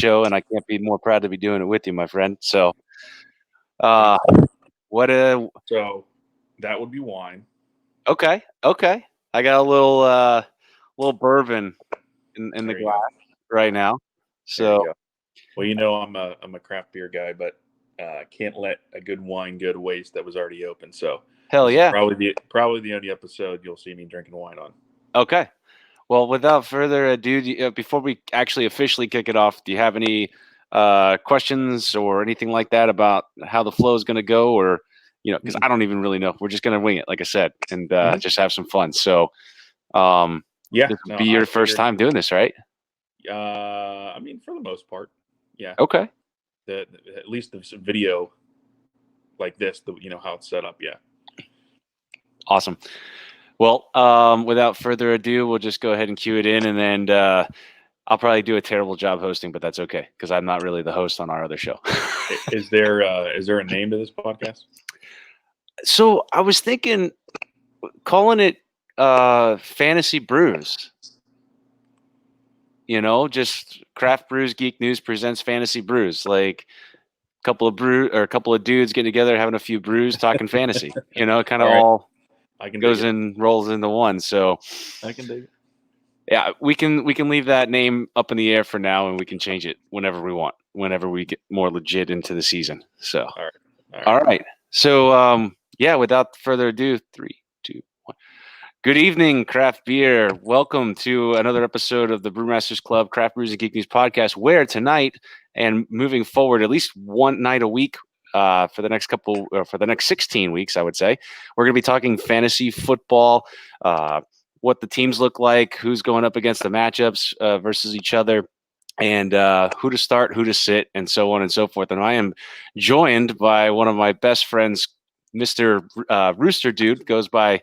show, and I can't be more proud to be doing it with you, my friend. So, Thank uh, you. what a So that would be wine. okay. I got a little bourbon in the There you go. glass right now. There So you go. Well, I'm a craft beer guy, but can't let a good wine go to waste that was already open. So hell this is yeah. probably the only episode you'll see me drinking wine on. Okay. Well, without further ado, before we actually officially kick it off, do you have any questions or anything like that about how the flow is going to go, or because I don't even really know. We're just going to wing it, like I said, and just have some fun. So, Yeah. this will No, be I your first figured. time doing this, right? I mean, for the most part, yeah. Okay. At least the video like this, how it's set up. Yeah. Awesome. Well, without further ado, we'll just go ahead and cue it in, and then I'll probably do a terrible job hosting, but that's okay because I'm not really the host on our other show. Is there a name to this podcast? So I was thinking calling it Fantasy Brews. Just Craft Brews Geek News presents Fantasy Brews. Like a couple of dudes getting together, having a few brews, talking fantasy. Kind of All right. all I can goes dig it. and rolls into one. So I can dig it. yeah, we can leave that name up in the air for now, and we can change it whenever we want, whenever we get more legit into the season. So All right. all right. So yeah, without further ado, 3, 2, 1. Good evening, craft beer. Welcome to another episode of the Brewmasters Club Craft Brews and Geek News podcast, where tonight and moving forward, at least one night a week for the next 16 weeks, I would say, we're going to be talking fantasy football, what the teams look like, who's going up against the matchups versus each other, and who to start, who to sit, and so on and so forth. And I am joined by one of my best friends, Mr. Rooster Dude, goes by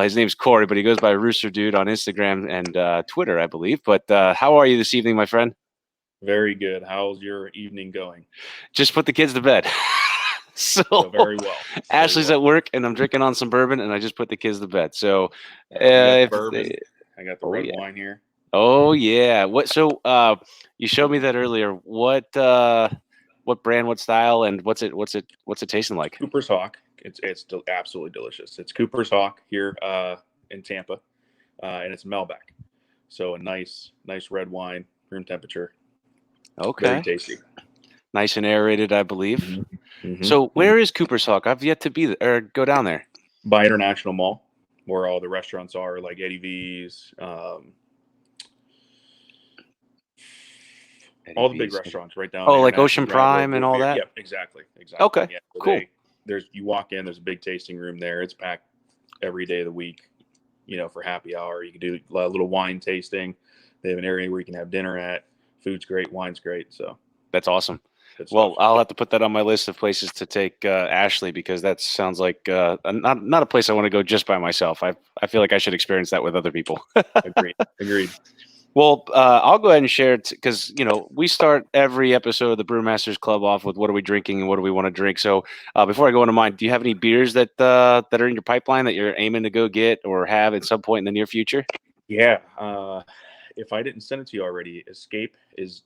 his name's Corey, but he goes by Rooster Dude on Instagram and Twitter, I believe. But how are you this evening, my friend? Very good. How's your evening going? Just put the kids to bed. So very well. Ashley's at work, and I'm drinking on some bourbon, and I just put the kids to bed. So you got bourbon. I got the red yeah. wine here. Oh yeah. So you showed me that earlier. What brand, what style, and what's it tasting like? Cooper's Hawk. It's absolutely delicious. It's Cooper's Hawk here in Tampa, and it's Melback. So a nice red wine, room temperature. Okay. Very tasty. Nice and aerated, I believe. Mm-hmm. So where is Cooper's Hawk? I've yet to be there or go down there. By International Mall, where all the restaurants are, like Eddie V's, all the big restaurants right down. Oh, like Ocean Prime and all that. Yep, exactly. Okay, yeah, so cool. You walk in, there's a big tasting room there. It's packed every day of the week. For happy hour, you can do a little wine tasting. They have an area where you can have dinner at. Food's great, wine's great. So that's awesome. Well, I'll have to put that on my list of places to take Ashley, because that sounds like not a place I want to go just by myself. I feel like I should experience that with other people. Agreed. Well, I'll go ahead and share it because, we start every episode of the Brewmasters Club off with what are we drinking and what do we want to drink. So before I go into mine, do you have any beers that are in your pipeline that you're aiming to go get or have at some point in the near future? Yeah. If I didn't send it to you already, Escape is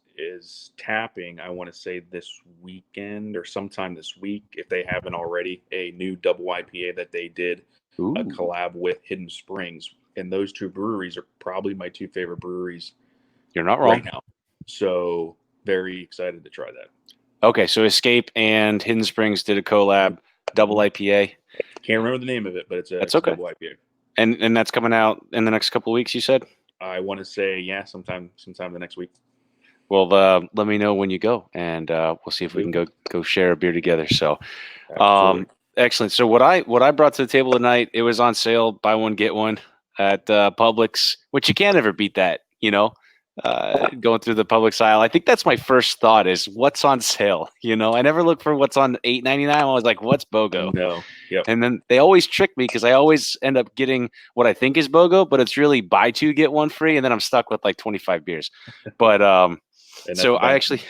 tapping, I want to say this weekend or sometime this week, if they haven't already, a new double IPA that they did a collab with Hidden Springs. And those two breweries are probably my two favorite breweries. You're not wrong. Right now. So very excited to try that. Okay, so Escape and Hidden Springs did a collab, double IPA. Can't remember the name of it, but it's a double IPA. And that's coming out in the next couple of weeks, you said? I want to say, sometime the next week. Well, let me know when you go, and we'll see if we can go share a beer together. So, excellent. So what I brought to the table tonight, it was on sale, buy one get one at Publix, which you can't ever beat that. Going through the Publix aisle, I think that's my first thought is what's on sale. I never look for what's on $8.99. I'm always like, what's BOGO? No. Yep. And then they always trick me because I always end up getting what I think is BOGO, but it's really buy two get one free, and then I'm stuck with like 25 beers. But so I actually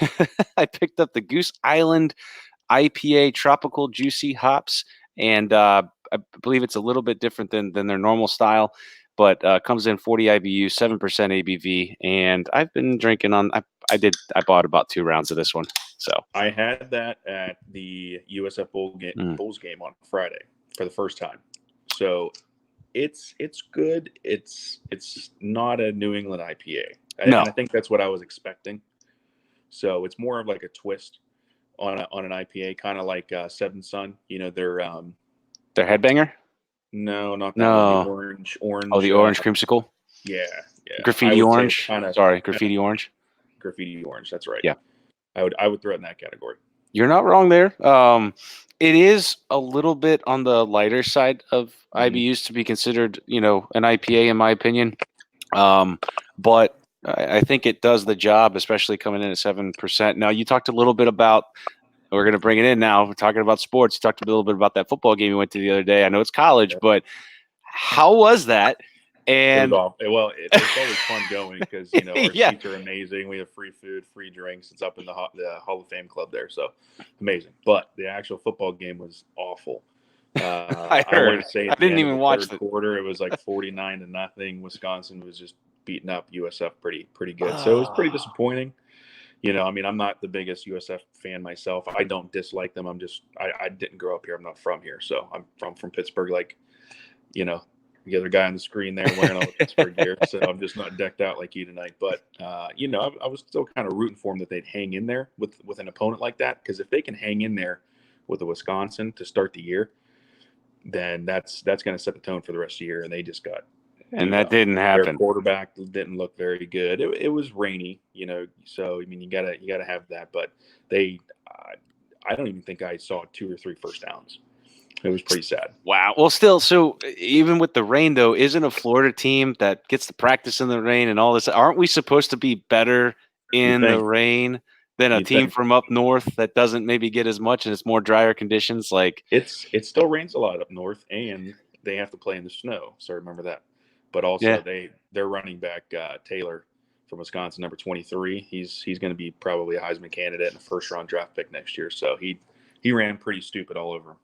I picked up the Goose Island IPA Tropical Juicy Hops, and I believe it's a little bit different than their normal style, but comes in 40 IBU, 7% ABV, and I've been drinking on. bought about 2 rounds of this one. So I had that at the USF Bulls game on Friday for the first time. So it's good. It's not a New England IPA, No. and I think that's what I was expecting. So it's more of like a twist on an IPA, kind of like Seven Sun. You know, their Headbanger. No, not that No. one. The orange. Oh, the orange creamsicle. Yeah. Graffiti orange. Sorry, graffiti orange. Graffiti orange. That's right. Yeah. I would throw it in that category. You're not wrong there. It is a little bit on the lighter side of IBUs to be considered, an IPA, in my opinion. But I think it does the job, especially coming in at 7%. Now, you talked a little bit about. We're going to bring it in now. We're talking about sports. You talked a little bit about that football game you went to the other day. I know it's college, but how was that? And it was it's always fun going because our seats are amazing. We have free food, free drinks. It's up in the Hall of Fame club there, so amazing. But the actual football game was awful. I heard. I want to say I didn't even watch the quarter. It was like 49-0. Wisconsin was just beating up USF pretty good. So it was pretty disappointing. I'm not the biggest USF fan myself. I don't dislike them. I didn't grow up here. I'm not from here, so I'm from Pittsburgh. Like, the other guy on the screen there wearing all the Pittsburgh gear. So I'm just not decked out like you tonight. But, I was still kind of rooting for them that they'd hang in there with an opponent like that. Because if they can hang in there with a Wisconsin to start the year, then that's going to set the tone for the rest of the year. And they just got. And that didn't happen. Their quarterback didn't look very good. It was rainy, so, you gotta have that. But I don't even think I saw 2 or 3 first downs. It was pretty sad. Wow. Well, still, so even with the rain, though, isn't a Florida team that gets to practice in the rain and all this? Aren't we supposed to be better in the rain than a team from up north that doesn't maybe get as much and it's more drier conditions? Like it still rains a lot up north, and they have to play in the snow. So remember that. But also their running back Taylor from Wisconsin, number 23. He's going to be probably a Heisman candidate and a first-round draft pick next year. So he ran pretty stupid all over him.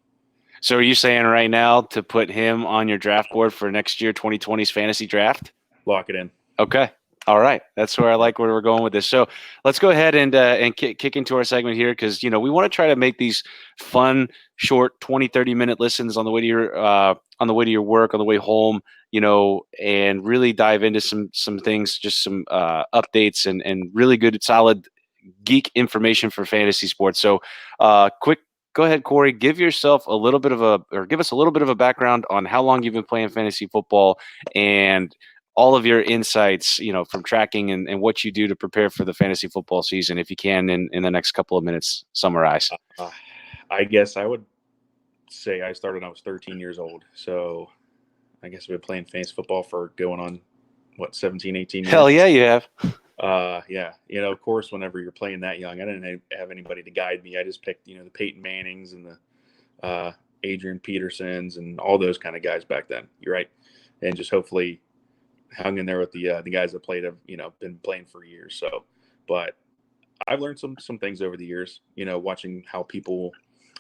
So are you saying right now to put him on your draft board for next year 2020's fantasy draft? Lock it in. Okay. All right. That's where I like where we're going with this. So let's go ahead and kick into our segment here because, we want to try to make these fun, short 20, 30-minute listens on the way to your work, on the way home, and really dive into some things, just some updates and really good, solid geek information for fantasy sports. So go ahead, Corey, give us a little bit of a background on how long you've been playing fantasy football and all of your insights, from tracking and what you do to prepare for the fantasy football season, if you can, in the next couple of minutes, summarize. I guess I would say I started when I was 13 years old. So I guess I've been playing fantasy football for going on, 17, 18 years? Hell yeah, you have. Yeah. Of course, whenever you're playing that young, I didn't have anybody to guide me. I just picked, the Peyton Mannings and the Adrian Petersons and all those kind of guys back then. You're right. And just hopefully hung in there with the guys that played, been playing for years. So, but I've learned some things over the years, watching how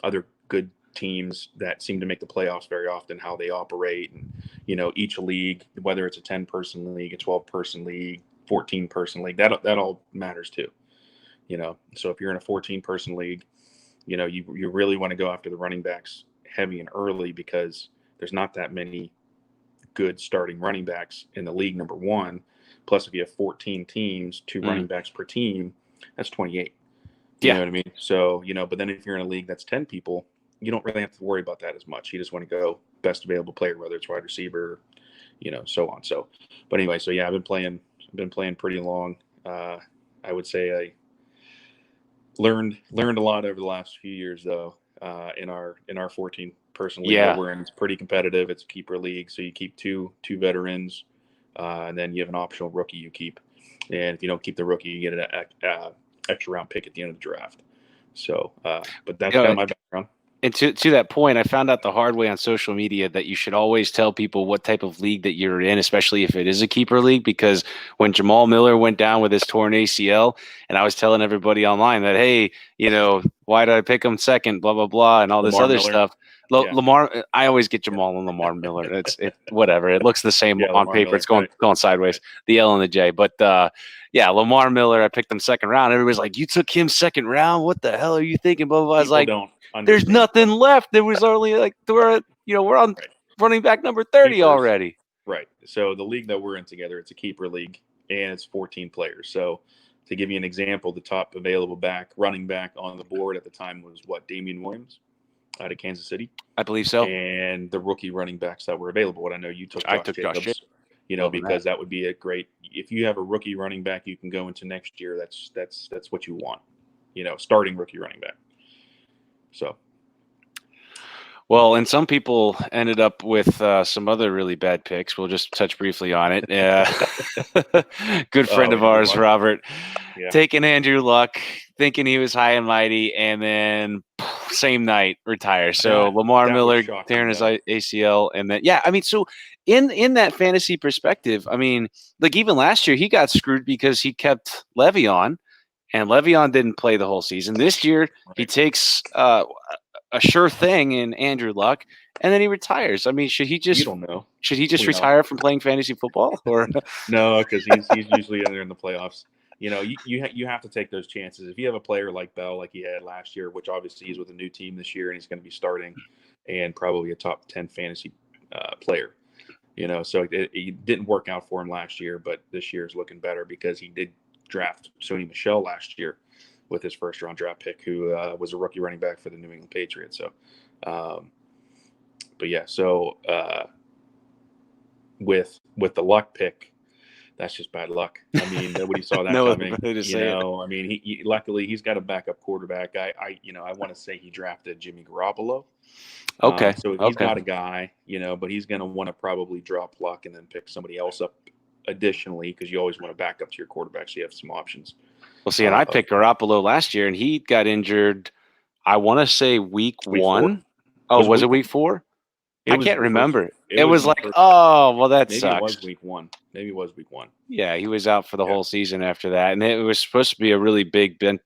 other good teams that seem to make the playoffs very often, how they operate and, each league, whether it's a 10-person league, a 12-person league, 14-person league, that all matters too. So if you're in a 14-person league, you really want to go after the running backs heavy and early because there's not that many good starting running backs in the league, number one. Plus, if you have 14 teams, 2 running backs per team, that's 28. You know what I mean? So, but then if you're in a league that's 10 people, you don't really have to worry about that as much. You just want to go best available player, whether it's wide receiver, so on. So, but anyway, so yeah, I've been playing pretty long. I would say I learned a lot over the last few years, though. In our 14-person league that we're in, it's pretty competitive. It's a keeper league, so you keep two veterans, and then you have an optional rookie you keep. And if you don't keep the rookie, you get an extra round pick at the end of the draft. So, but that's kind of my background. And to that point, I found out the hard way on social media that you should always tell people what type of league that you're in, especially if it is a keeper league, because when Jamal Miller went down with his torn ACL, and I was telling everybody online that, hey, why did I pick him second, blah, blah, blah, and all this other stuff. Yeah. Lamar, I always get Jamal and Lamar Miller. It's whatever. It looks the same Yeah, on Lamar paper. Miller. It's going sideways. Right. The L and the J. But yeah, Lamar Miller. I picked him second round. Everybody's like, "You took him second round? What the hell are you thinking?" Blah blah, blah. I was People like, don't "There's understand. nothing left. There was only like we're on Right. running back number 30 Keepers. already." Right. So the league that we're in together, it's a keeper league, and it's 14 players. So to give you an example, the top available running back on the board at the time was Damian Williams out of Kansas City. I believe so. And the rookie running backs that were available. What I know you took I Josh took Jacobs, Josh Jacobs. because that would be a great. If you have a rookie running back, you can go into next year. That's what you want. Starting rookie running back. So. Well, and some people ended up with some other really bad picks. We'll just touch briefly on it. Good friend of ours, Robert, taking Andrew Luck, thinking he was high and mighty, and then same night retire. So Lamar Miller tearing his ACL, and then so in that fantasy perspective, I mean, like even last year he got screwed because he kept Le'Veon, and Le'Veon didn't play the whole season. This year he takes a sure thing in Andrew Luck, and then he retires. I mean, should he just retire from playing fantasy football, or no? Because he's usually in the playoffs. You have to take those chances. If you have a player like Bell, like he had last year, which obviously he's with a new team this year, and he's going to be starting, and probably a top 10 fantasy player. So it didn't work out for him last year, but this year is looking better because he did draft Sony Michel last year with his first round draft pick, who was a rookie running back for the New England Patriots. So, but yeah, so with the Luck pick, that's just bad luck. I mean, nobody saw that coming. I mean, he luckily he's got a backup quarterback. I want to say he drafted Jimmy Garoppolo. Okay. So he's got a guy, but he's going to want to probably drop Luck and then pick somebody else up additionally, because you always want to back up to your quarterback so you have some options. Well, see, and I picked Garoppolo last year, and he got injured, I want to say week 1. Oh, was it week 4? I can't remember. It was like, oh, well, that sucks. Maybe it was week one. Yeah, he was out for the whole season after that, and it was supposed to be a really big, good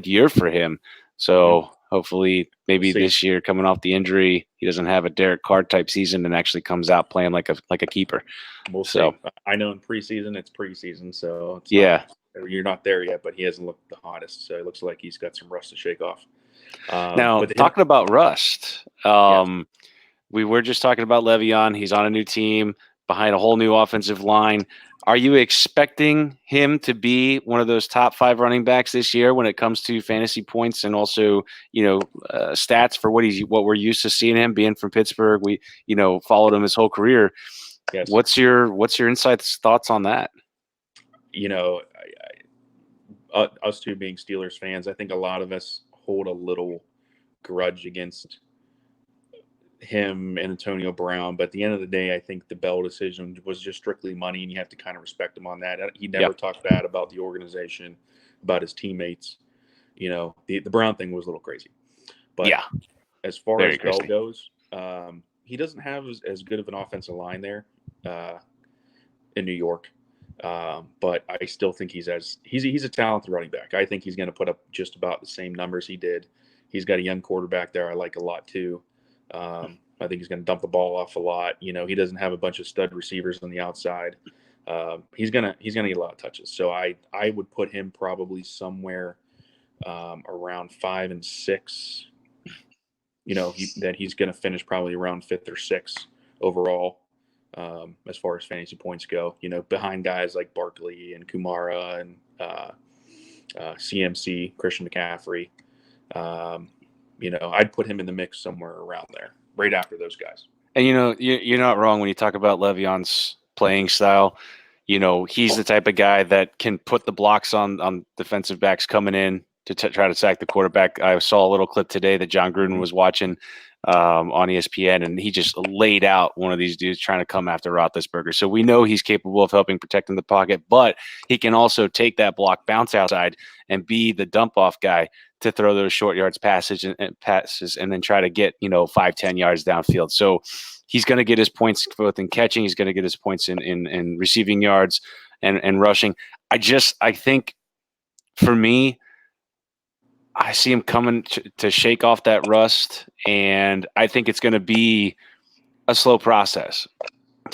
year for him. So hopefully, maybe this year, coming off the injury, he doesn't have a Derek Carr type season and actually comes out playing like a keeper. We'll see. I know in preseason, it's preseason, so you're not there yet. But he hasn't looked the hottest, so it looks like he's got some rust to shake off. Now, talking about rust, we were just talking about Le'Veon. He's on a new team behind a whole new offensive line. Are you expecting him to be one of those top 5 running backs this year when it comes to fantasy points and also, stats for what we're used to seeing him being from Pittsburgh? We, followed him his whole career. Yes. What's your insights, thoughts on that? Us two being Steelers fans, I think a lot of us hold a little grudge against him and Antonio Brown, but at the end of the day, I think the Bell decision was just strictly money, and you have to kind of respect him on that. He never talked bad about the organization, about his teammates. The Brown thing was a little crazy, but as far as Bell goes, he doesn't have as good of an offensive line there in New York. But I still think he's a talented running back. I think he's going to put up just about the same numbers he did. He's got a young quarterback there I like a lot too. I think he's going to dump the ball off a lot. He doesn't have a bunch of stud receivers on the outside. He's gonna get a lot of touches. So I would put him probably somewhere around 5 and 6. That he's going to finish probably around 5th or 6th overall. As far as fantasy points go, behind guys like Barkley and Kumara and CMC, Christian McCaffrey. I'd put him in the mix somewhere around there, right after those guys. And you're not wrong when you talk about Le'Veon's playing style. He's the type of guy that can put the blocks on defensive backs coming in to try to sack the quarterback. I saw a little clip today that John Gruden was watching on ESPN, and he just laid out one of these dudes trying to come after Roethlisberger. So we know he's capable of helping protect in the pocket, but he can also take that block, bounce outside, and be the dump-off guy to throw those short yards passes and then try to get 5-10 yards downfield. So he's going to get his points both in catching. He's going to get his points in receiving yards and rushing. I think for me, I see him coming to shake off that rust, and I think it's going to be a slow process.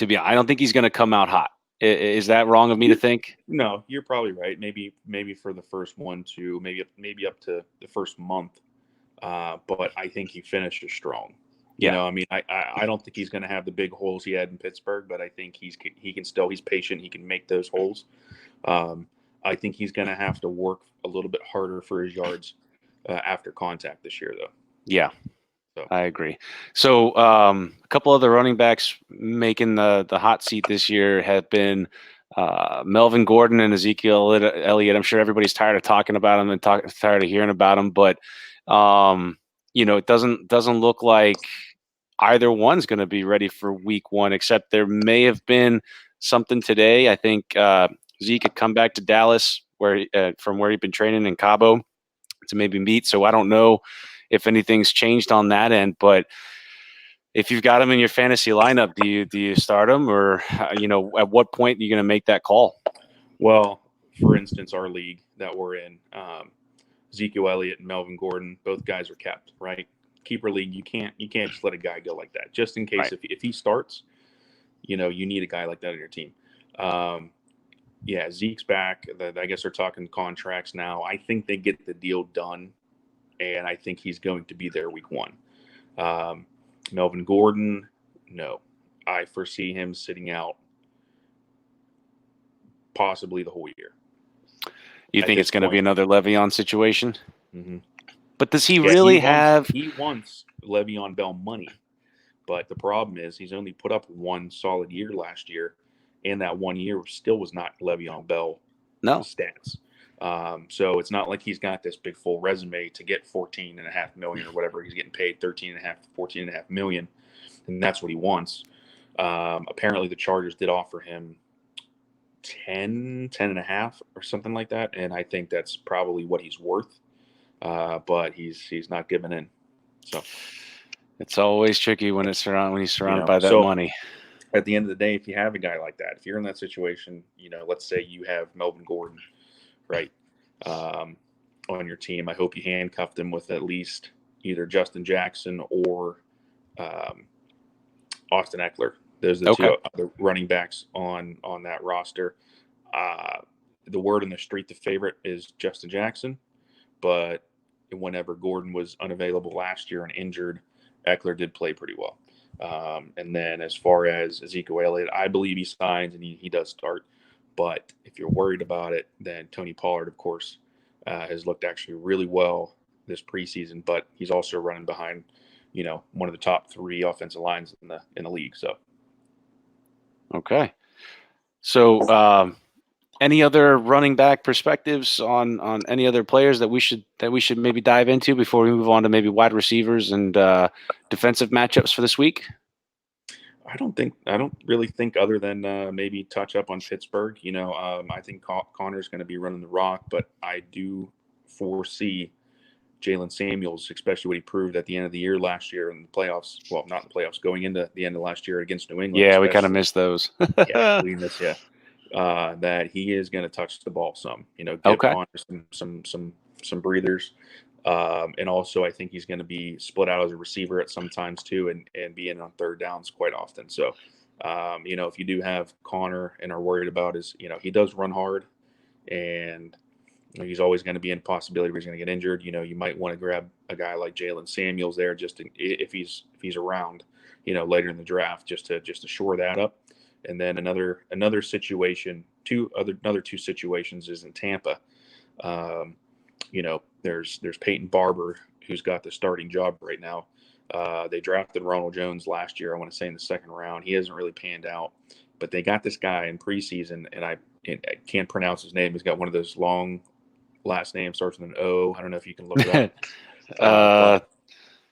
I don't think he's going to come out hot. Is that wrong of me to think? No, you're probably right. Maybe for the first 1, 2, maybe up to the first month. But I think he finishes strong. Yeah. I mean, I don't think he's going to have the big holes he had in Pittsburgh, but I think he's patient. He can make those holes. I think he's going to have to work a little bit harder for his yards after contact this year, though. Yeah. So. I agree. So a couple other running backs making the hot seat this year have been Melvin Gordon and Ezekiel Elliott. I'm sure everybody's tired of talking about them and tired of hearing about them, but it doesn't look like either one's going to be ready for week 1, except there may have been something today. I think Zeke had come back to Dallas from where he'd been training in Cabo to maybe meet. So I don't know if anything's changed on that end, but if you've got him in your fantasy lineup, do you start him, or at what point are you going to make that call? Well, for instance, our league that we're in, Ezekiel Elliott and Melvin Gordon, both guys are kept, right? Keeper league, you can't just let a guy go like that. Just in case, right. if he starts, you need a guy like that on your team. Yeah, Zeke's back. I guess they're talking contracts now. I think they get the deal done, and I think he's going to be there week 1. Melvin Gordon, no. I foresee him sitting out possibly the whole year. You think it's going to be another Le'Veon situation? Mm-hmm. But does he really have... He wants Le'Veon Bell money, but the problem is he's only put up one solid year last year, and that 1 year still was not Le'Veon Bell stats. So it's not like he's got this big full resume to get $14.5 million or whatever. He's getting paid $13.5, $14.5 million, and that's what he wants. Apparently the Chargers did offer him 10.5 or something like that, and I think that's probably what he's worth. But he's not giving in. So it's always tricky when he's surrounded by that money. At the end of the day, if you have a guy like that, if you're in that situation, let's say you have Melvin Gordon, right, on your team, I hope you handcuffed him with at least either Justin Jackson or Austin Eckler. Those are the two other running backs on that roster. The word in the street, the favorite is Justin Jackson, but whenever Gordon was unavailable last year and injured, Eckler did play pretty well. And then as far as Ezekiel Elliott, I believe he signs and he does start. But if you're worried about it, then Tony Pollard, of course, has looked actually really well this preseason. But he's also running behind, one of the top 3 offensive lines in the league. So, okay. So, any other running back perspectives on any other players that we should maybe dive into before we move on to maybe wide receivers and defensive matchups for this week? I don't really think other than maybe touch up on Pittsburgh. I think Connor's going to be running the rock, but I do foresee Jalen Samuels, especially what he proved at the end of the year last year in the playoffs. Well, not the playoffs, going into the end of last year against New England. Yeah, we kind of missed those. Yeah, we missed. Yeah, that he is going to touch the ball some. Give Connor some breathers. And also, I think he's going to be split out as a receiver at some times too, and be in on third downs quite often. So, if you do have Connor and are worried about he does run hard, and he's always going to be in possibility where he's going to get injured. You might want to grab a guy like Jalen Samuels there, if he's around, later in the draft, just to shore that up. And then another situation, another two situations is in Tampa. There's Peyton Barber, who's got the starting job right now. They drafted Ronald Jones last year, I want to say in the 2nd round. He hasn't really panned out, but they got this guy in preseason, and I can't pronounce his name. He's got one of those long last names, starts with an O. I don't know if you can look it up.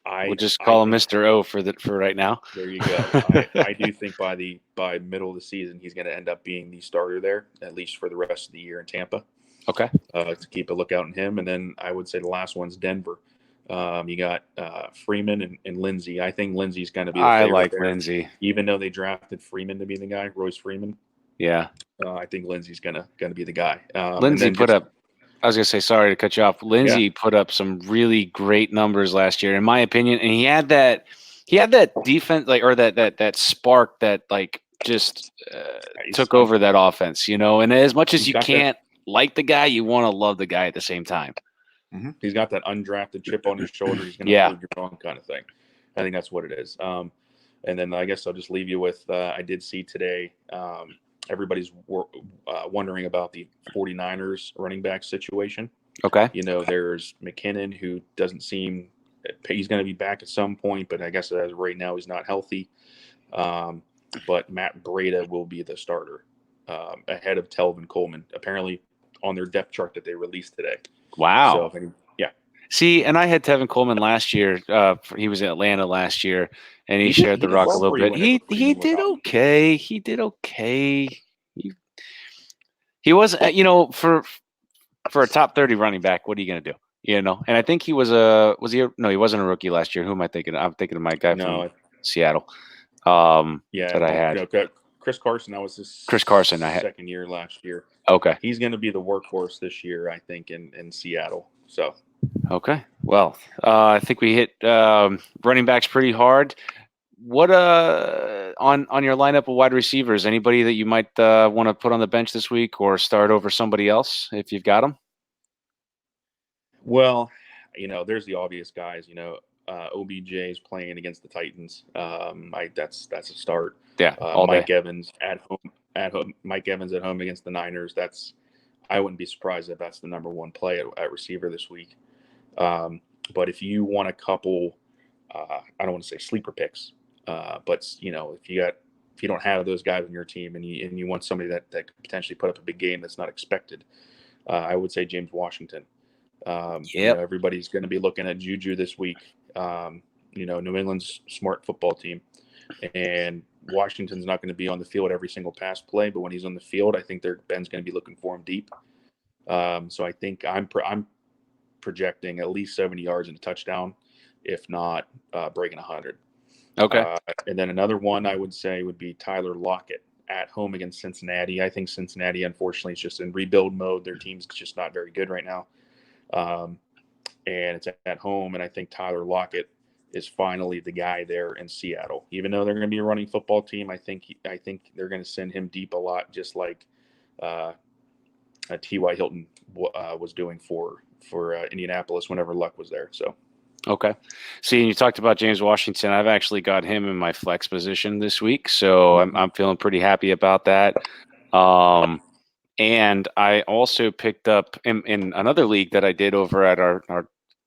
We'll just call him Mr. O for right now. There you go. I do think by middle of the season, he's going to end up being the starter there, at least for the rest of the year in Tampa. Okay. To keep a lookout on him. And then I would say the last one's Denver. You got Freeman and Lindsey. I think Lindsey's going to be the favorite. I like Lindsey. Even though they drafted Freeman to be the guy, Royce Freeman. Yeah. I think Lindsey's going to be the guy. Lindsey put up I was gonna say, sorry to cut you off. Lindsey put up some really great numbers last year, in my opinion, and he had that defense, like, or that spark that like just took over that offense, you know. And as much as you can't like the guy, you want to love the guy at the same time. Mm-hmm. He's got that undrafted chip on his shoulder. He's going to prove you wrong kind of thing. I think that's what it is. And then I guess I'll just leave you with I did see today. Everybody's wondering about the 49ers running back situation. Okay. You know, there's McKinnon, who doesn't seem he's going to be back at some point, but I guess as right now he's not healthy. But Matt Breida will be the starter ahead of Telvin Coleman, apparently on their depth chart that they released today. Wow. So, See, and I had Tevin Coleman last year. He was in Atlanta last year, and he shared the rock a little bit. He did okay. He did okay. He was, you know, for a top 30 running back, what are you going to do? You know, and I think he was no, he wasn't a rookie last year. Who am I thinking? I'm thinking of my guy from Seattle. That I had. Chris Carson. That was his second year last year. Okay. He's going to be the workhorse this year, I think, in Seattle. So. Okay. Well, I think we hit running backs pretty hard. What on your lineup of wide receivers? Anybody that you might want to put on the bench this week or start over somebody else if you've got them? Well, you know, there's the obvious guys. You know, OBJ is playing against the Titans. That's a start. Yeah. Mike Evans at home. Mike Evans at home against the Niners. I wouldn't be surprised if that's the number one play at receiver this week. But if you want a couple, I don't want to say sleeper picks, but you know, if you don't have those guys on your team and you want somebody that could potentially put up a big game that's not expected, I would say James Washington. You know, everybody's going to be looking at Juju this week. You know, New England's smart football team, and Washington's not going to be on the field every single pass play, but when he's on the field, I think Ben's going to be looking for him deep. So I think I'm projecting at least 70 yards and a touchdown, if not breaking 100. Okay. And then another one I would say would be Tyler Lockett at home against Cincinnati. I think Cincinnati, unfortunately, is just in rebuild mode. Their team's just not very good right now. And it's at home, and I think Tyler Lockett is finally the guy there in Seattle. Even though they're going to be a running football team, I think they're going to send him deep a lot, just like T.Y. Hilton was doing for Indianapolis whenever Luck was there. So. Okay. See, and you talked about James Washington. I've actually got him in my flex position this week, so I'm feeling pretty happy about that. And I also picked up in another league that I did over at our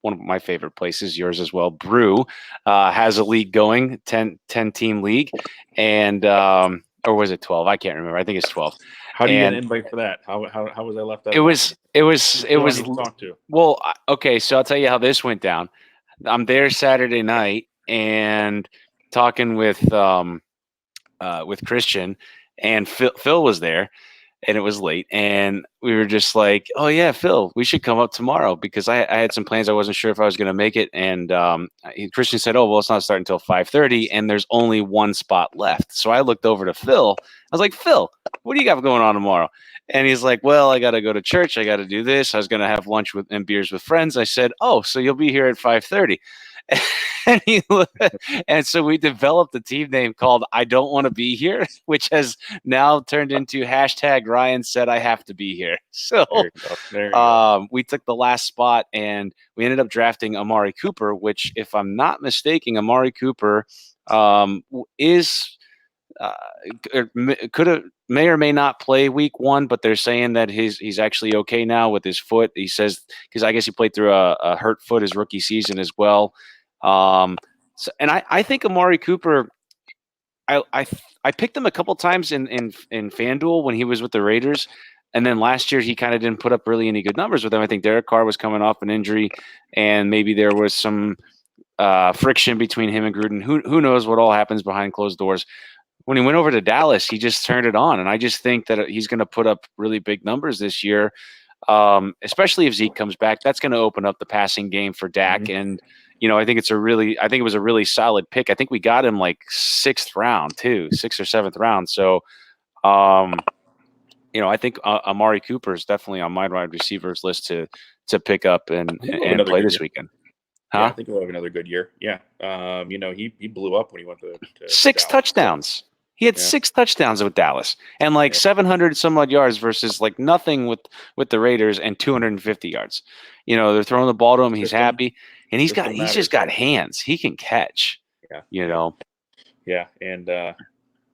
one of my favorite places, yours as well. Brew has a league going, 10 team league, and or was it 12? I can't remember. I think it's 12. How do you get an invite for that? How was I left out? It was talk to. Well, okay, so I'll tell you how this went down. I'm there Saturday night and talking with Christian, and Phil was there, and it was late, and we were just like, "Oh yeah, Phil, we should come up tomorrow," because I had some plans. I wasn't sure if I was going to make it, and Christian said, "Oh well, it's not starting until 5:30, and there's only one spot left." So I looked over to Phil. I was like, "Phil, what do you got going on tomorrow?" And he's like, "Well, I got to go to church. I got to do this. I was going to have lunch and beers with friends." I said, "Oh, so you'll be here at 5:30?" And so we developed a team name called I Don't Want to Be Here, which has now turned into hashtag Ryan Said I Have to Be Here. So there you go. We took the last spot, and we ended up drafting Amari Cooper, which, if I'm not mistaken, Amari Cooper is may or may not play week 1, but they're saying that he's actually okay now with his foot. He says, because I guess he played through a hurt foot his rookie season as well. And I think Amari Cooper, I picked him a couple times in FanDuel when he was with the Raiders, and then last year he kind of didn't put up really any good numbers with them. I think Derek Carr was coming off an injury, and maybe there was some friction between him and Gruden. Who knows what all happens behind closed doors. When he went over to Dallas, he just turned it on, and I just think that he's going to put up really big numbers this year, especially if Zeke comes back. That's going to open up the passing game for Dak, and I think it was a really solid pick. I think we got him like 6th round too, 6th or 7th round. So, I think Amari Cooper is definitely on my wide receivers list to pick up and I think we'll have another play good this year. weekend. Yeah, I Huh? think we'll have another good year. Yeah. He blew up when he went to Six Dallas. So, touchdowns. He had yeah. 6 touchdowns with Dallas and like Yeah. 700 some odd yards versus like nothing with the Raiders and 250 yards. They're throwing the ball to him. He's System happy, and system he's just matters, got man. hands. He can catch. Yeah. You Yeah. know. Yeah. And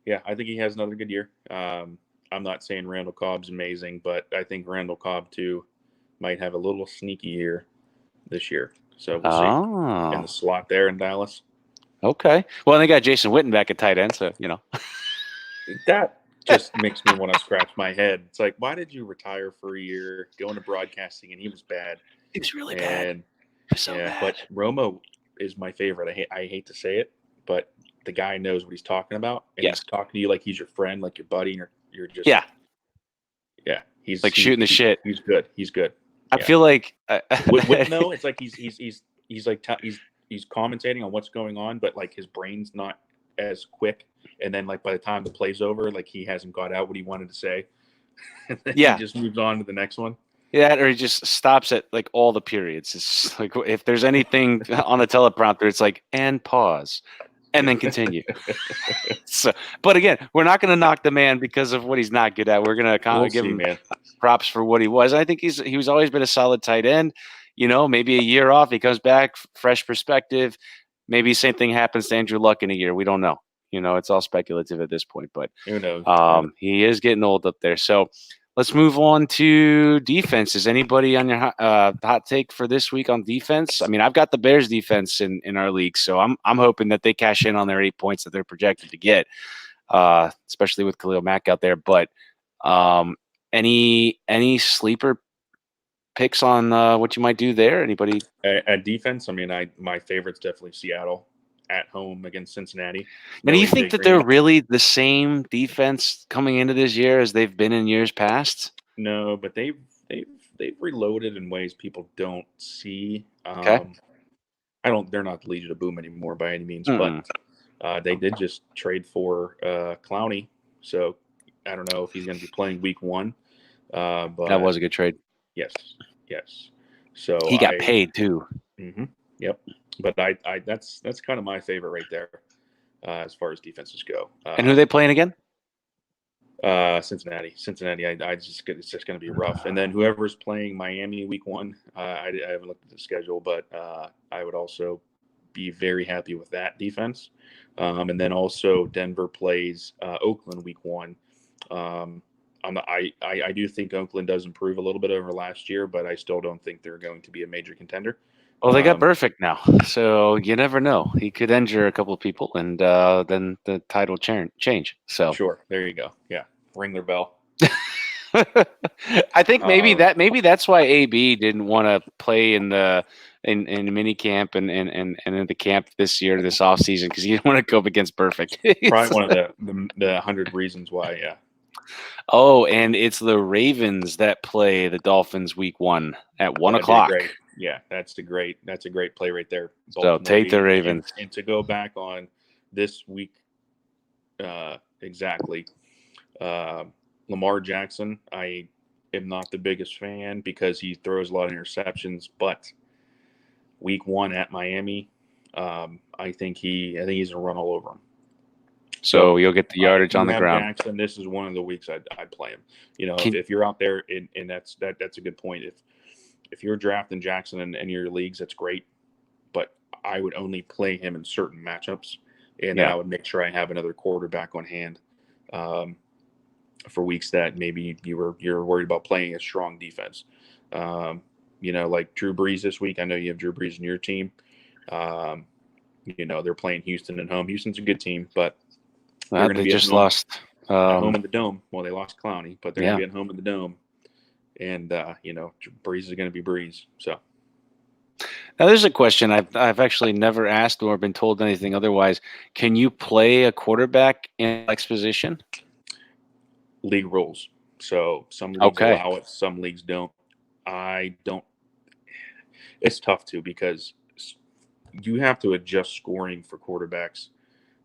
yeah, I think he has another good year. I'm not saying Randall Cobb's amazing, but I think Randall Cobb too might have a little sneaky year this year. So we'll see. In the Oh, slot there in Dallas. okay. Well, they got Jason Witten back at tight end, so That just makes me want to scratch my head. It's like, why did you retire for a year, go into broadcasting, and he was bad? he was really bad. And He was so yeah, bad. but Romo is my favorite. I hate to say it, but the guy knows what he's talking about, and Yes. he's talking to you like he's your friend, like your buddy, and you're just Yeah, yeah. He's like shooting the shit. he's good. He's good. I Yeah. feel like Witten though, it's like he's like he's commentating on what's going on, but like his brain's not as quick. And then like by the time the play's over, like he hasn't got out what he wanted to say, and then he yeah, just moves on to the next one. yeah, or he just stops at like all the periods. It's like if there's anything on the teleprompter, it's like and pause, and then continue. So, but again, we're not going to knock the man because of what he's not good at. We're going to We'll give see, him man. props for what he was. I think he was always been a solid tight end. Maybe a year off, he comes back, fresh perspective. Maybe same thing happens to Andrew Luck in a year. We don't know. It's all speculative at this point, but Who knows? he is getting old up there. So let's move on to defense. Is anybody on your hot take for this week on defense? I mean, I've got the Bears defense in our league, so I'm hoping that they cash in on their 8 points that they're projected to get, especially with Khalil Mack out there. But any sleeper picks on what you might do there? Anybody? At defense, I mean, my favorite's definitely Seattle at home against Cincinnati. And do No you think AJ that they're Green. really the same defense coming into this year as they've been in years past? No, but they've reloaded in ways people don't see. Okay. I don't. They're not the Legion of Boom anymore by any means, Mm-mm. but they did just trade for Clowney, so I don't know if he's going to be playing Week 1. That But was a good trade. yes, yes. So He got paid too. yep. But I that's kind of my favorite right there as far as defenses go. And who are they playing again? Cincinnati. It's just going to be rough. And then whoever's playing Miami Week 1, I haven't looked at the schedule, but I would also be very happy with that defense. And then also Denver plays Oakland Week 1. I do think Oakland does improve a little bit over last year, but I still don't think they're going to be a major contender. Well, they got Um, Perfect now, so you never know. He could injure a couple of people, and then the tide will change. So sure, there you go. Yeah, ring their bell. I think Um, maybe that's why AB didn't want to play in mini camp and in the camp this year, this off season, because he didn't want to go up against Perfect. Probably one of the 100 reasons why. Yeah. Oh, and it's the Ravens that play the Dolphins week 1 at 1 o'clock. Yeah, that's a great play right there. So take the Ravens. And to go back on this week exactly, Lamar Jackson, I am not the biggest fan because he throws a lot of interceptions, but week 1 at Miami, I think he's gonna run all over him. So you'll get the yardage on the ground. Jackson, this is one of the weeks I'd play him. If you're out there, and that's a good point. If you're drafting Jackson in any of your leagues, that's great. But I would only play him in certain matchups, and then I would make sure I have another quarterback on hand for weeks that maybe you're worried about playing a strong defense. Like Drew Brees this week. I know you have Drew Brees in your team. They're playing Houston at home. Houston's a good team, but they're going to be just lost at home in the Dome. Well, they lost Clowney, but they're going to be at home in the Dome. And, Breeze is going to be Breeze. So now there's a question I've actually never asked or been told anything otherwise. Can you play a quarterback in flex position? League rules. So some leagues allow it, some leagues don't. I don't. It's tough too because you have to adjust scoring for quarterbacks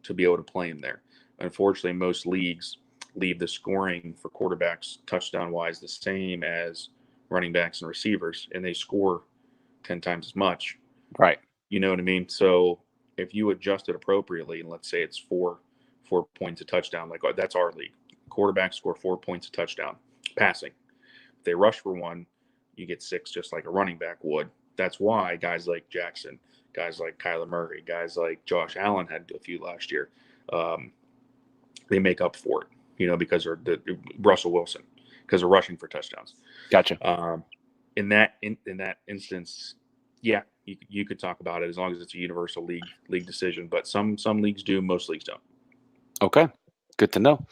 to be able to play in there. Unfortunately, most leagues leave the scoring for quarterbacks touchdown wise the same as running backs and receivers, and they score 10 times as much. Right. You know what I mean? So if you adjust it appropriately, and let's say it's four points a touchdown, like that's our league. Quarterbacks score 4 points a touchdown passing. If they rush for one, you get 6, just like a running back would. That's why guys like Jackson, guys like Kyler Murray, guys like Josh Allen had a few last year. They make up for it, because they're Russell Wilson, because they're rushing for touchdowns. Gotcha. In that instance, yeah, you could talk about it as long as it's a universal league decision. But some leagues do, most leagues don't. Okay, good to know.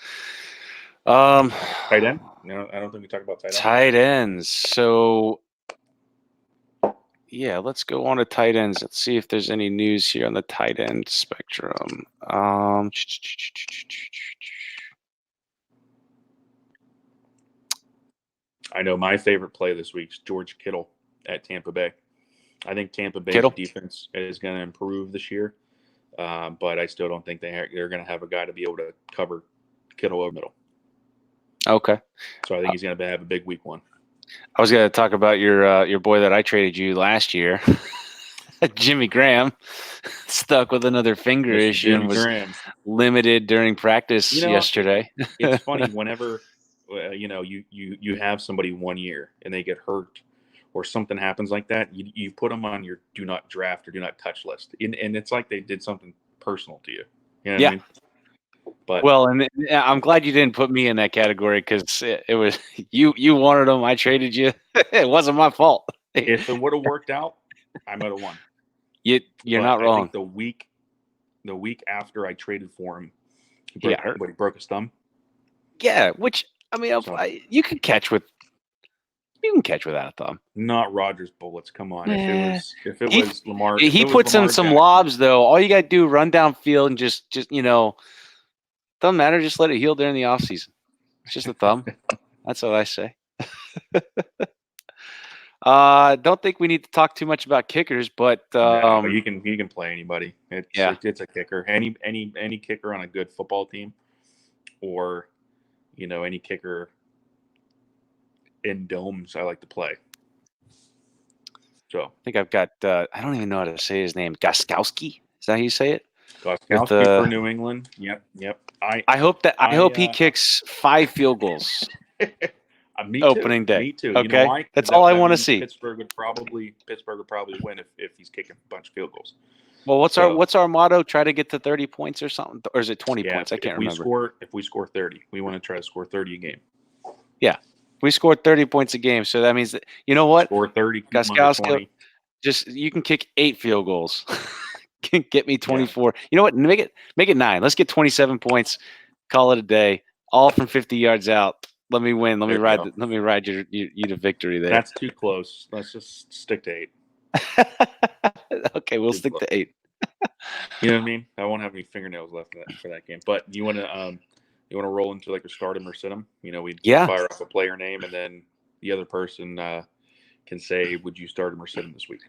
Tight end? No, I don't think we talked about tight ends. So yeah, let's go on to tight ends. Let's see if there's any news here on the tight end spectrum. I know my favorite play this week is George Kittle at Tampa Bay. I think Tampa Bay's defense is going to improve this year, but I still don't think they're going to have a guy to be able to cover Kittle over middle. Okay. So I think he's going to have a big week one. I was going to talk about your boy that I traded you last year, Jimmy Graham, stuck with another finger issue and was limited during practice yesterday. It's funny whenever you have somebody 1 year and they get hurt or something happens like that, you put them on your do not draft or do not touch list, and it's like they did something personal to you. You know what I mean? But well, and I'm glad you didn't put me in that category, because it was you wanted them, I traded you. It wasn't my fault. If it would have worked out, I might have won. You're not wrong. I think the week after I traded for him, he broke his thumb. Yeah, which I mean, you can catch without a thumb. Not Rodgers bullets. Come on, if it was Lamar, he puts in some lobs though. All you got to do, run downfield and just doesn't matter. Just let it heal during the offseason. It's just a thumb. That's what I say. Don't think we need to talk too much about kickers, but you can play anybody. It's a kicker. Any kicker on a good football team, or any kicker in domes, I like to play. So I think I've got. I don't even know how to say his name. Gostkowski. Is that how you say it? Gostkowski for New England. Yep. I hope he kicks 5 field goals. Opening day. Me too. Okay. You know why? That's all I want to see. Pittsburgh would probably win if he's kicking a bunch of field goals. Well, what's our motto? Try to get to 30 points or something, or is it 20 points? I can't remember. If we score 30, we want to try to score 30 a game. Yeah, we scored 30 points a game, so that means that, you know what? Score 30. Gostkowski, you can kick 8 field goals. Get me 24. Yeah. You know what? Make it 9. Let's get 27 points. Call it a day. All from 50 yards out. Let me win. Let me ride you to victory there. That's too close. Let's just stick to 8. Okay, we'll stick to 8. You know what I mean? I won't have any fingernails left for that game. But you want to roll into like a start him or sit him? We fire off a player name, and then the other person can say, would you start him or sit him this week?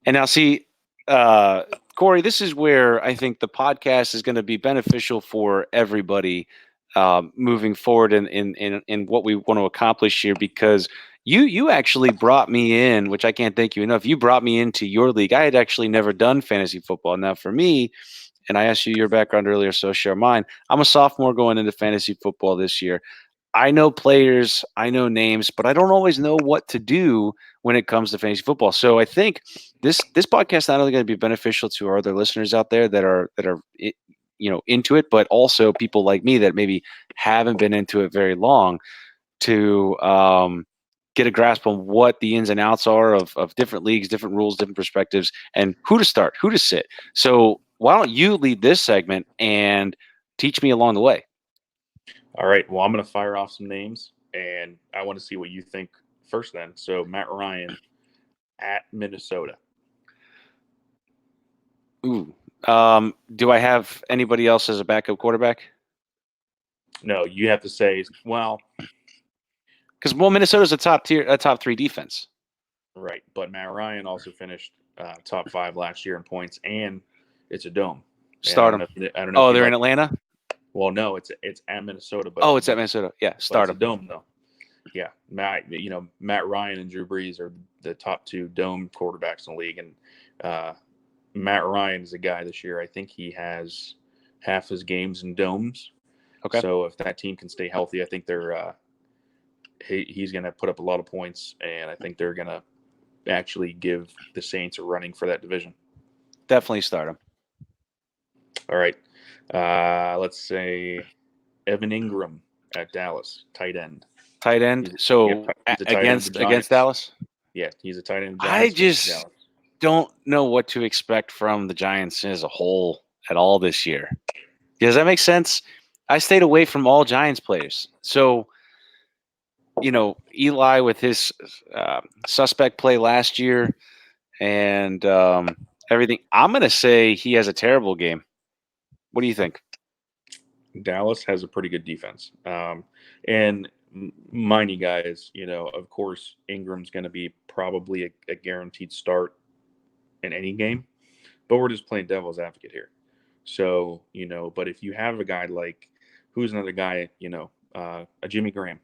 And now see, Corey, this is where I think the podcast is going to be beneficial for everybody moving forward in what we want to accomplish here, because you actually brought me in, which I can't thank you enough. You brought me into your league. I had actually never done fantasy football. Now for me, and I asked you your background earlier, so share mine. I'm a sophomore going into fantasy football this year. I know players, I know names, but I don't always know what to do when it comes to fantasy football. So I think this podcast is not only going to be beneficial to our other listeners out there that are into it, but also people like me that maybe haven't been into it very long, to get a grasp on what the ins and outs are of different leagues, different rules, different perspectives, and who to start, who to sit. So why don't you lead this segment and teach me along the way? All right. Well, I'm going to fire off some names, and I want to see what you think first then. So Matt Ryan at Minnesota. Ooh. Do I have anybody else as a backup quarterback? No, you have to say, well, because Minnesota's a top 3 defense. Right. But Matt Ryan also finished top 5 last year in points, and it's a dome. Start him. I don't know. They're in Atlanta? Well, no, it's at Minnesota, but Oh, it's at Minnesota. Yeah, but start it's a him. dome though. Yeah, Matt Ryan and Drew Brees are the top two dome quarterbacks in the league, and Matt Ryan is a guy this year. I think he has half his games in domes. Okay. So if that team can stay healthy, I think he's going to put up a lot of points, and I think they're going to actually give the Saints a running for that division. Definitely start him. All right, let's say Evan Ingram at Dallas, tight end. Tight end. He's So a tight end of the against Giants. Dallas. Yeah, he's a tight end of the I Giants against just Dallas. don't know what to expect from the Giants as a whole at all this year. Does that make sense? I stayed away from all Giants players. So, Eli with his suspect play last year and everything, I'm going to say he has a terrible game. What do you think? Dallas has a pretty good defense. And mind you guys, of course, Ingram's going to be probably a guaranteed start in any game, but we're just playing devil's advocate here. So, but if you have a guy like, who's another guy, a Jimmy Graham,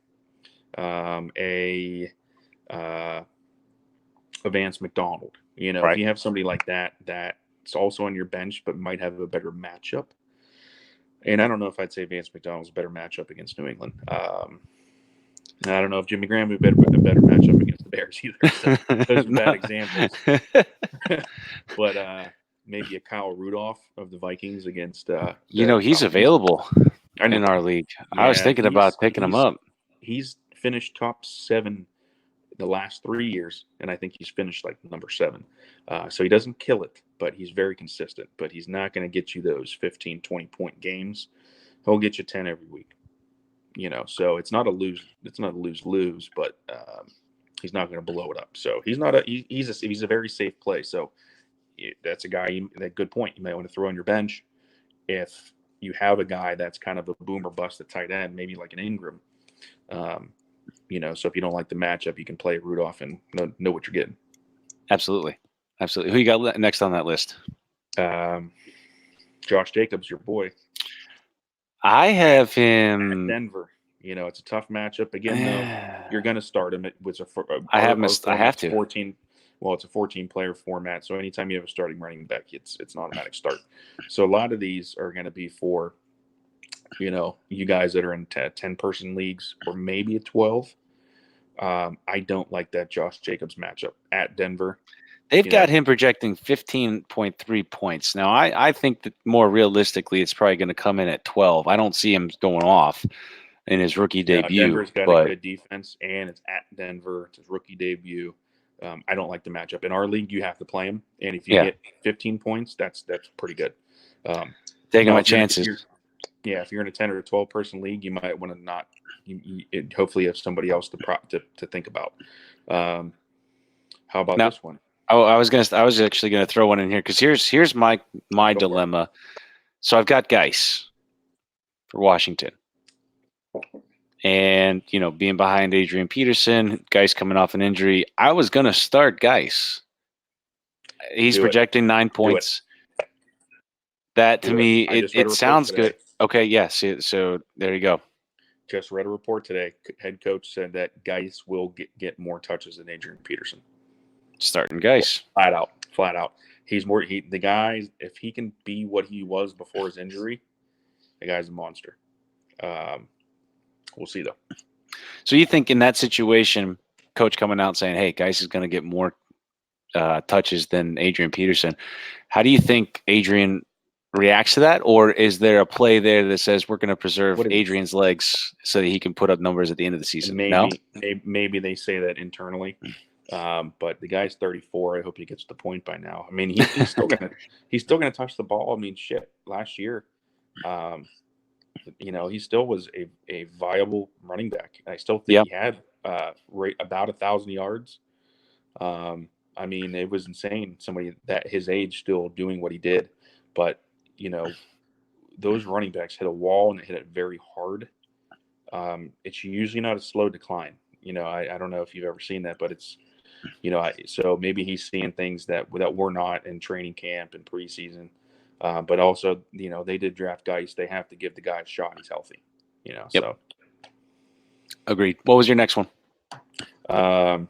a Vance McDonald, if Right. you have somebody like that's also on your bench, but might have a better matchup. And I don't know if I'd say Vance McDonald's a better matchup against New England. I don't know if Jimmy Graham would be a better matchup against the Bears either. So those are bad examples. But maybe a Kyle Rudolph of the Vikings against he's available in our league. I was thinking about picking him up. He's finished top 7 the last 3 years, and I think he's finished like number 7. So he doesn't kill it, but he's very consistent. But he's not going to get you those 15, 20-point games. He'll get you 10 every week. So it's not a lose-lose, but he's not going to blow it up. So he's a very safe play. So that's a guy. That good point. You might want to throw on your bench if you have a guy that's kind of a boomer bust at tight end, maybe like an Ingram. So if you don't like the matchup, you can play Rudolph and know what you're getting. Absolutely. Who you got next on that list? Josh Jacobs, your boy. I have him at Denver. It's a tough matchup. Again, though, you're going to start him. I have to. 14. Well, it's a 14-player format, so anytime you have a starting running back, it's an automatic start. So a lot of these are going to be for, you guys that are in 10-person leagues or maybe a 12. I don't like that Josh Jacobs matchup at Denver. They've got him projecting 15.3 points. Now, I think that more realistically, it's probably going to come in at 12. I don't see him going off in his rookie debut. Denver's got a good defense, and it's at Denver. It's his rookie debut. I don't like the matchup. In our league, you have to play him, and if you get 15 points, that's pretty good. Taking my chances. If you're in a 10 or a 12-person league, you might want to not. Hopefully, have somebody else to think about. How about this one? Oh, I was actually gonna throw one in here because here's my dilemma. So I've got Geis for Washington, and being behind Adrian Peterson, Geis coming off an injury. I was gonna start Geis. He's projecting 9 points. That to me, it sounds good. Okay, yes. So there you go. Just read a report today. Head coach said that Geis will get more touches than Adrian Peterson. Starting Geis. Flat out. The guy, if he can be what he was before his injury, the guy's a monster. We'll see, though. So you think in that situation, coach coming out saying, hey, Geis is going to get more touches than Adrian Peterson. How do you think Adrian reacts to that? Or is there a play there that says we're going to preserve Adrian's legs so that he can put up numbers at the end of the season? Maybe they say that internally. But the guy's 34. I hope he gets the point by now. I mean, he's still gonna touch the ball. I mean, shit. Last year, he still was a viable running back. I still think he had about 1,000 yards. I mean, it was insane. Somebody that his age still doing what he did, but those running backs hit a wall and hit it very hard. It's usually not a slow decline. I don't know if you've ever seen that, but it's. So maybe he's seeing things that we're not in training camp and preseason. But also, they did draft Geis. They have to give the guy a shot. He's healthy. Yep. So Agreed. What was your next one? um,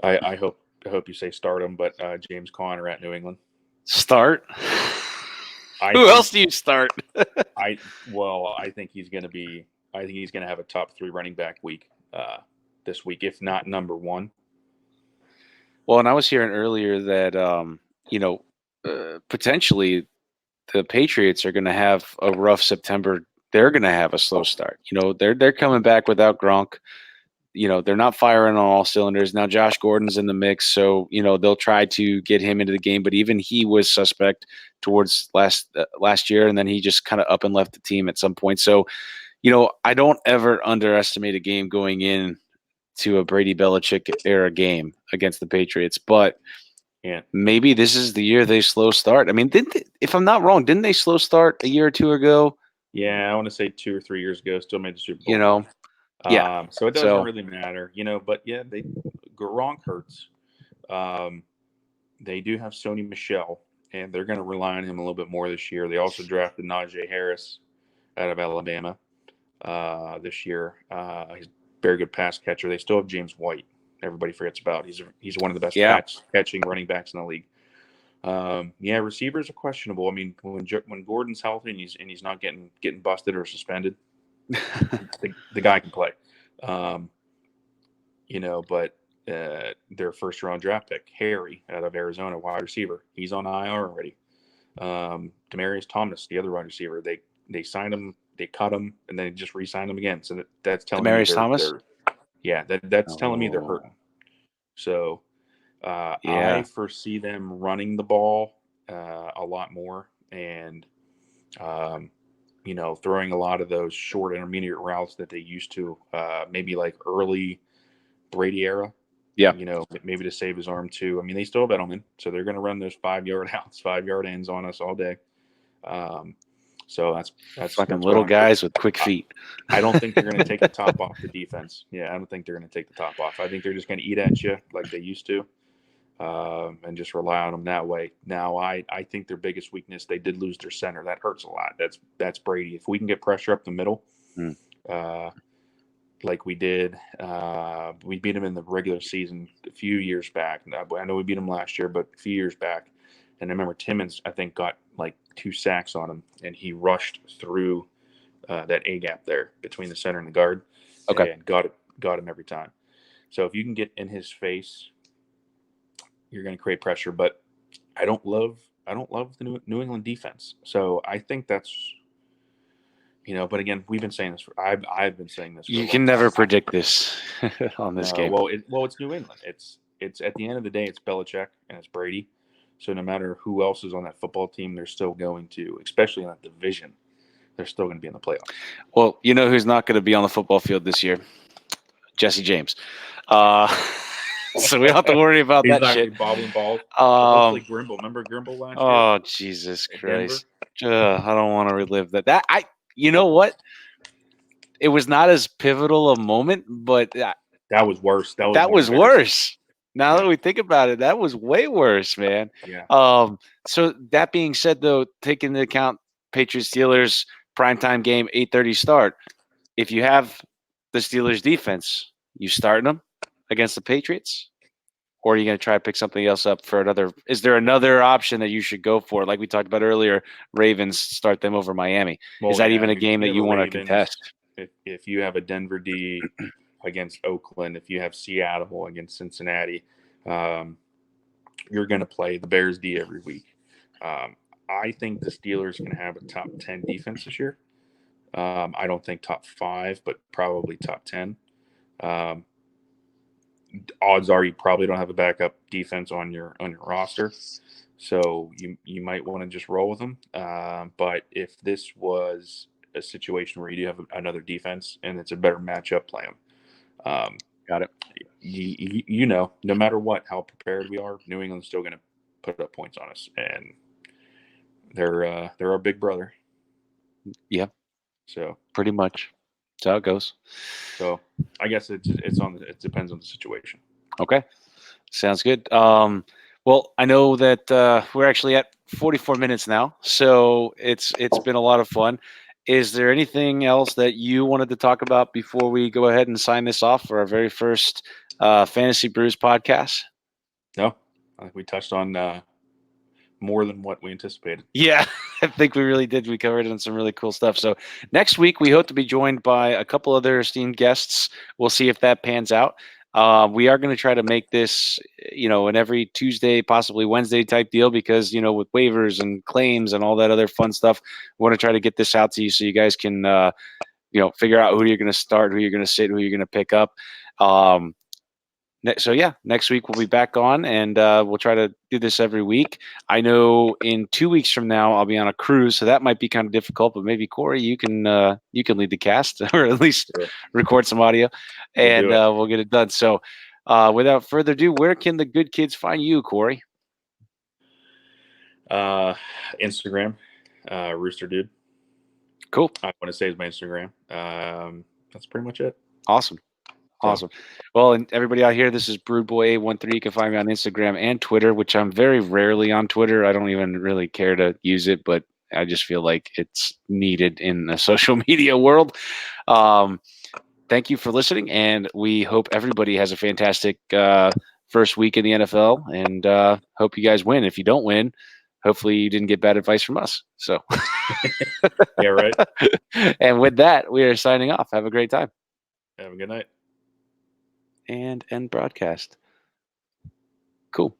I hope you say start him, but James Conner at New England. Start. I Who think else do you start? I think he's going to be. I think he's going to have a top 3 running back week this week, if not number 1. Well, and I was hearing earlier that potentially the Patriots are going to have a rough September. They're going to have a slow start. They're coming back without Gronk. They're not firing on all cylinders. Now Josh Gordon's in the mix, so they'll try to get him into the game, but even he was suspect towards last year, and then he just kind of up and left the team at some point. So, I don't ever underestimate a game going in to a Brady Belichick era game against the Patriots, but maybe this is the year they slow start. I mean, if I'm not wrong, didn't they slow start a year or two ago? Yeah, I want to say 2 or 3 years ago, still made the Super Bowl. Yeah. So it doesn't really matter, But yeah, Gronk hurts. They do have Sony Michel, and they're going to rely on him a little bit more this year. They also drafted Najee Harris out of Alabama this year. He's a very good pass catcher. They still have James White. Everybody forgets about. He's one of the best catching running backs in the league. Receivers are questionable. I mean, when Gordon's healthy and he's not getting busted or suspended, the guy can play. But their first round draft pick, Harry out of Arizona, wide receiver, he's on IR already. Demaryius Thomas, the other wide receiver, they signed him, they cut him, and then just re-signed him again. So that's telling me that's telling me they're hurting. So I foresee them running the ball a lot more and throwing a lot of those short intermediate routes that they used to, maybe like early Brady era. Yeah. Maybe to save his arm too. I mean, they still have Edelman, so they're going to run those 5-yard outs, 5-yard ends on us all day. So that's fucking little guys with quick feet. I don't think they're going to take the top off the defense. Yeah, I don't think they're going to take the top off. I think they're just going to eat at you like they used to, and just rely on them that way. Now, I think their biggest weakness, they did lose their center. That hurts a lot. That's Brady. If we can get pressure up the middle, like we did, we beat him in the regular season a few years back. I know we beat him last year, but a few years back. And I remember Timmons, I think, got like 2 sacks on him, and he rushed through that A gap there between the center and the guard, and got him every time. So if you can get in his face, you're going to create pressure. But I don't love the New England defense. So I think that's, but again, we've been saying this. I've been saying this. You can never predict this on this game. Well, it's New England. It's at the end of the day, it's Belichick and it's Brady. So no matter who else is on that football team, they're still going to, especially in that division, they're still going to be in the playoffs. Well, you know who's not going to be on the football field this year? Jesse James. So we don't have to worry about that shit. Bobbling balls. Hopefully Grimble. Remember Grimble last year? Oh, Jesus Christ. I don't want to relive that. You know what? It was not as pivotal a moment, but that was worse. That was worse. Now that we think about it, that was way worse, man. Yeah. So that being said, though, taking into account Patriots Steelers primetime game 8:30 start, if you have the Steelers defense, you starting them against the Patriots, or are you going to try to pick something else up for another? Is there another option that you should go for? Like we talked about earlier, Ravens start them over Miami. Is that even a game that you want to contest? If you have a Denver D against Oakland, if you have Seattle against Cincinnati, you're going to play the Bears D every week. I think the Steelers can have a top 10 defense this year. I don't think top 5, but probably top 10. Odds are you probably don't have a backup defense on your roster, so you might want to just roll with them. But if this was a situation where you do have another defense and it's a better matchup, play them. Got it. No matter what, how prepared we are, New England's still going to put up points on us, and they're our big brother. Yeah. So pretty much, that's how it goes. So I guess it depends on the situation. Okay, sounds good. Well, I know that we're actually at 44 minutes now, so it's been a lot of fun. Is there anything else that you wanted to talk about before we go ahead and sign this off for our very first Fantasy Brews podcast? No, I think we touched on more than what we anticipated. Yeah, I think we really did. We covered on some really cool stuff. So next week we hope to be joined by a couple other esteemed guests. We'll see if that pans out. We are going to try to make this, an every Tuesday, possibly Wednesday type deal because, with waivers and claims and all that other fun stuff, we want to try to get this out to you so you guys can, figure out who you're going to start, who you're going to sit, who you're going to pick up. So yeah, next week we'll be back on, and we'll try to do this every week. I know in 2 weeks from now I'll be on a cruise, so that might be kind of difficult. But maybe Corey, you can lead the cast, or at least Sure. record some audio, We'll and do it. we'll get it done. So, without further ado, where can the good kids find you, Corey? Instagram, Rooster Dude. Cool. I want to say is my Instagram. That's pretty much it. Awesome. Awesome. Well, and everybody out here, this is BroodBoy813. You can find me on Instagram and Twitter, which I'm very rarely on Twitter. I don't even really care to use it, but I just feel like it's needed in the social media world. Thank you for listening, and we hope everybody has a fantastic first week in the NFL, and hope you guys win. If you don't win, hopefully you didn't get bad advice from us. So, Yeah, right. And with that, we are signing off. Have a great time. Have a good night. And end broadcast. Cool.